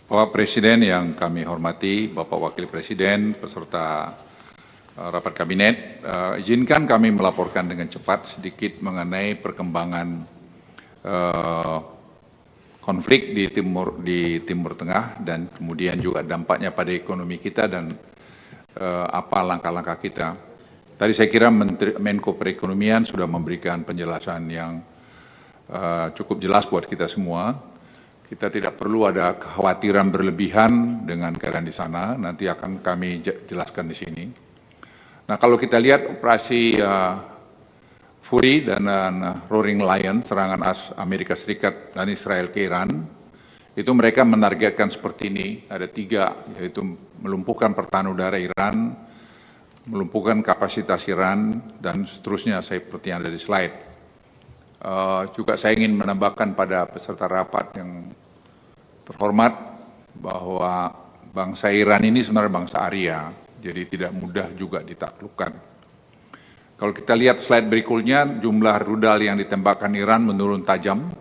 Bapak Presiden yang kami hormati, Bapak Wakil Presiden, peserta rapat kabinet, izinkan kami melaporkan dengan cepat sedikit mengenai perkembangan konflik di Timur Tengah dan kemudian juga dampaknya pada ekonomi kita dan apa langkah-langkah kita. Tadi saya kira Menko Perekonomian sudah memberikan penjelasan yang cukup jelas buat kita semua. Kita tidak perlu ada kekhawatiran berlebihan dengan keadaan di sana, nanti akan kami jelaskan di sini. Nah, kalau kita lihat operasi Fury dan Roaring Lion, serangan Amerika Serikat dan Israel ke Iran, itu mereka menargetkan seperti ini, ada 3, yaitu melumpuhkan pertahanan udara Iran, melumpuhkan kapasitas Iran, dan seterusnya seperti yang ada di slide. Juga saya ingin menambahkan pada peserta rapat yang terhormat bahwa bangsa Iran ini sebenarnya bangsa Arya, jadi tidak mudah juga ditaklukkan. Kalau kita lihat slide berikutnya, jumlah rudal yang ditembakkan Iran menurun tajam,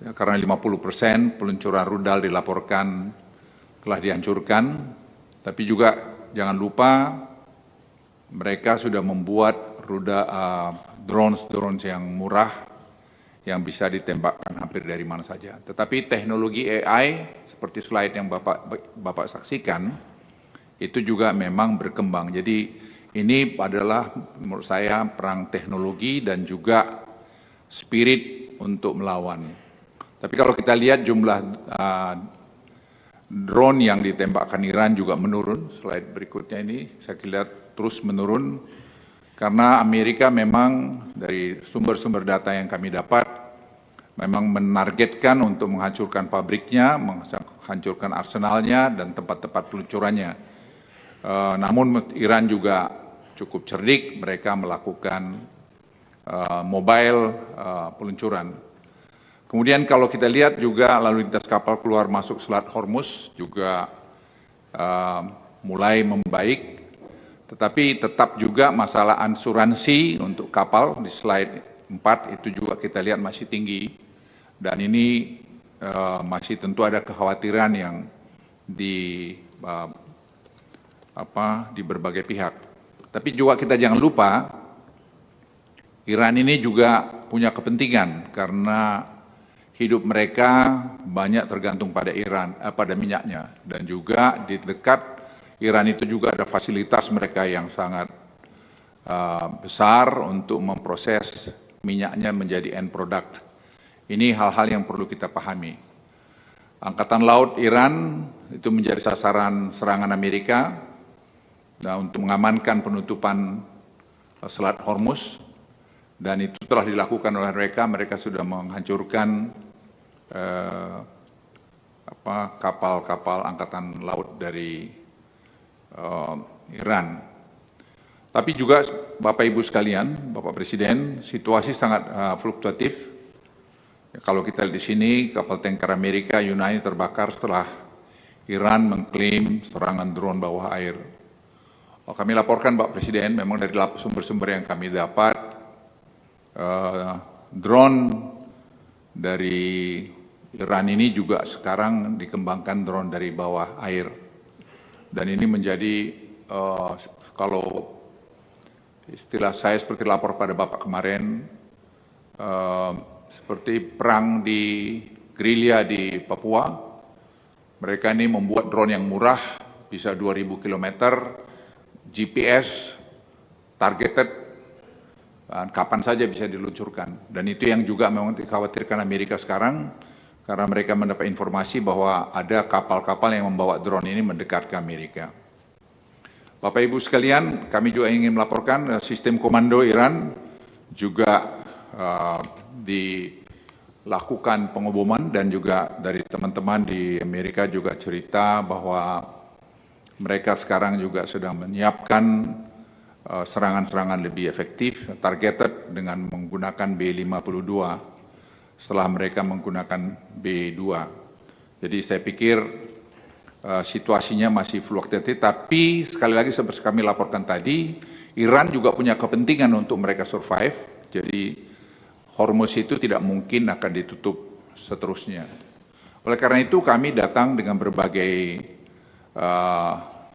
ya, karena 50% peluncuran rudal dilaporkan telah dihancurkan, tapi juga jangan lupa mereka sudah membuat drones yang murah yang bisa ditembakkan hampir dari mana saja. Tetapi teknologi AI seperti slide yang Bapak saksikan itu juga memang berkembang. Jadi ini adalah menurut saya perang teknologi dan juga spirit untuk melawan. Tapi kalau kita lihat jumlah drone yang ditembakkan Iran juga menurun. Slide berikutnya ini saya lihat terus menurun. Karena Amerika memang dari sumber-sumber data yang kami dapat, memang menargetkan untuk menghancurkan pabriknya, menghancurkan arsenalnya, dan tempat-tempat peluncurannya. Namun Iran juga cukup cerdik, mereka melakukan mobile peluncuran. Kemudian kalau kita lihat juga lalu lintas kapal keluar masuk Selat Hormuz juga mulai membaik. Tetapi tetap juga masalah asuransi untuk kapal di slide 4 itu juga kita lihat masih tinggi. Dan ini masih tentu ada kekhawatiran yang di berbagai pihak. Tapi juga kita jangan lupa, Iran ini juga punya kepentingan karena hidup mereka banyak tergantung pada pada minyaknya. Dan juga di dekat Iran itu juga ada fasilitas mereka yang sangat besar untuk memproses minyaknya menjadi end product. Ini hal-hal yang perlu kita pahami. Angkatan Laut Iran itu menjadi sasaran serangan Amerika untuk mengamankan penutupan Selat Hormuz, dan itu telah dilakukan oleh mereka. Mereka sudah menghancurkan kapal-kapal angkatan laut dari Iran. Tapi juga Bapak Ibu sekalian, Bapak Presiden, situasi sangat fluktuatif. Kalau kita lihat di sini, kapal tanker Amerika Yunani terbakar setelah Iran mengklaim serangan drone bawah air. Kami laporkan Bapak Presiden, memang dari sumber-sumber yang kami dapat, drone dari Iran ini juga sekarang dikembangkan drone dari bawah air. Dan ini menjadi, kalau istilah saya seperti lapor pada Bapak kemarin, seperti perang di gerilya di Papua. Mereka ini membuat drone yang murah, bisa 2.000 km, GPS, targeted, kapan saja bisa diluncurkan. Dan itu yang juga memang dikhawatirkan Amerika sekarang, karena mereka mendapat informasi bahwa ada kapal-kapal yang membawa drone ini mendekat ke Amerika. Bapak Ibu sekalian, kami juga ingin melaporkan sistem komando Iran juga dilakukan pengeboman, dan juga dari teman-teman di Amerika juga cerita bahwa mereka sekarang juga sedang menyiapkan serangan-serangan lebih efektif, targeted dengan menggunakan B-52 setelah mereka menggunakan B-2. Jadi saya pikir situasinya masih fluktuatif, tapi sekali lagi seperti kami laporkan tadi, Iran juga punya kepentingan untuk mereka survive, jadi Hormuz itu tidak mungkin akan ditutup seterusnya. Oleh karena itu kami datang dengan berbagai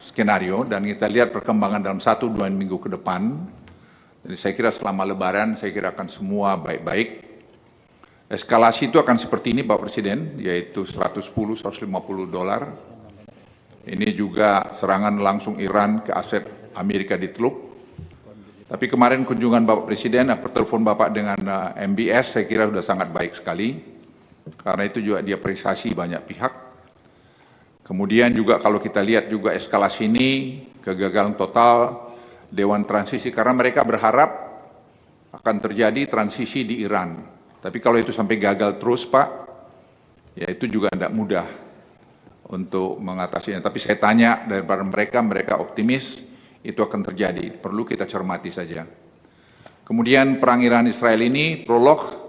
skenario dan kita lihat perkembangan dalam 1-2 minggu ke depan. Jadi saya kira selama Lebaran saya kira akan semua baik-baik. Eskalasi itu akan seperti ini Pak Presiden, yaitu 110-150 dolar. Ini juga serangan langsung Iran ke aset Amerika di Teluk. Tapi kemarin kunjungan Bapak Presiden, pertelepon Bapak dengan MBS, saya kira sudah sangat baik sekali. Karena itu juga diapresiasi banyak pihak. Kemudian juga kalau kita lihat juga eskalasi ini, kegagalan total Dewan Transisi, karena mereka berharap akan terjadi transisi di Iran. Tapi kalau itu sampai gagal terus Pak, ya itu juga tidak mudah untuk mengatasinya. Tapi saya tanya daripada mereka optimis itu akan terjadi, perlu kita cermati saja. Kemudian perang Iran-Israel ini, prolog,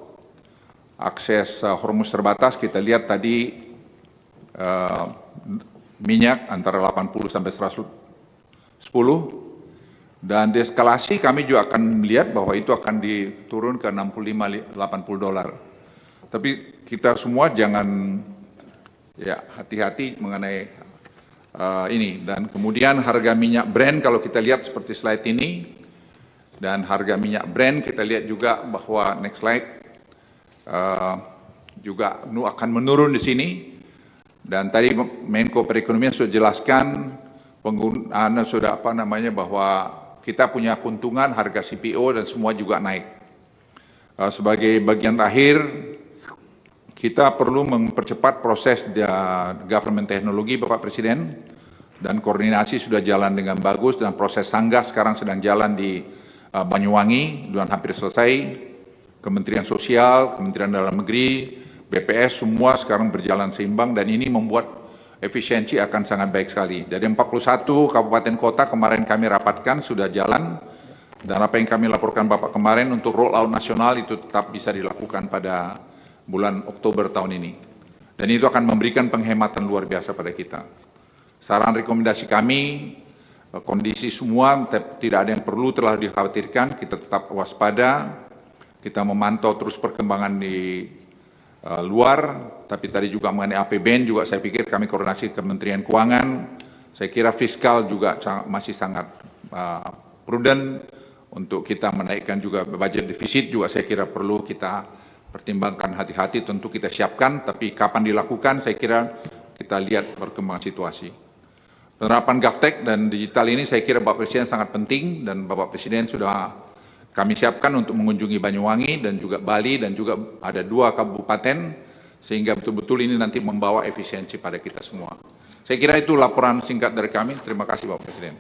akses Hormuz terbatas, kita lihat tadi minyak antara 80 sampai 110, dan deeskalasi kami juga akan melihat bahwa itu akan diturun ke 65-80 dolar. Tapi kita semua jangan ya hati-hati mengenai ini. Dan kemudian harga minyak Brent kalau kita lihat seperti slide ini, dan harga minyak Brent kita lihat juga bahwa next slide juga akan menurun di sini. Dan tadi Menko Perekonomian sudah jelaskan penggunaan sudah bahwa kita punya keuntungan harga CPO dan semua juga naik. Sebagai bagian terakhir, kita perlu mempercepat proses government teknologi Bapak Presiden, dan koordinasi sudah jalan dengan bagus, dan proses sanggah sekarang sedang jalan di Banyuwangi dan hampir selesai. Kementerian Sosial, Kementerian Dalam Negeri, BPS semua sekarang berjalan seimbang, dan ini membuat efisiensi akan sangat baik sekali. Dari 41 kabupaten kota kemarin kami rapatkan sudah jalan, dan apa yang kami laporkan Bapak kemarin untuk roll out nasional itu tetap bisa dilakukan pada bulan Oktober tahun ini. Dan itu akan memberikan penghematan luar biasa pada kita. Saran rekomendasi kami, kondisi semua tidak ada yang perlu terlalu dikhawatirkan, kita tetap waspada, kita memantau terus perkembangan di luar, tapi tadi juga mengenai APBN juga saya pikir kami koordinasi Kementerian Keuangan, saya kira fiskal juga masih sangat prudent untuk kita menaikkan juga budget defisit juga saya kira perlu kita pertimbangkan hati-hati, tentu kita siapkan, tapi kapan dilakukan saya kira kita lihat perkembangan situasi. Penerapan GovTech dan digital ini saya kira Bapak Presiden sangat penting, dan Bapak Presiden sudah kami siapkan untuk mengunjungi Banyuwangi dan juga Bali, dan juga ada 2 kabupaten, sehingga betul-betul ini nanti membawa efisiensi pada kita semua. Saya kira itu laporan singkat dari kami. Terima kasih Bapak Presiden.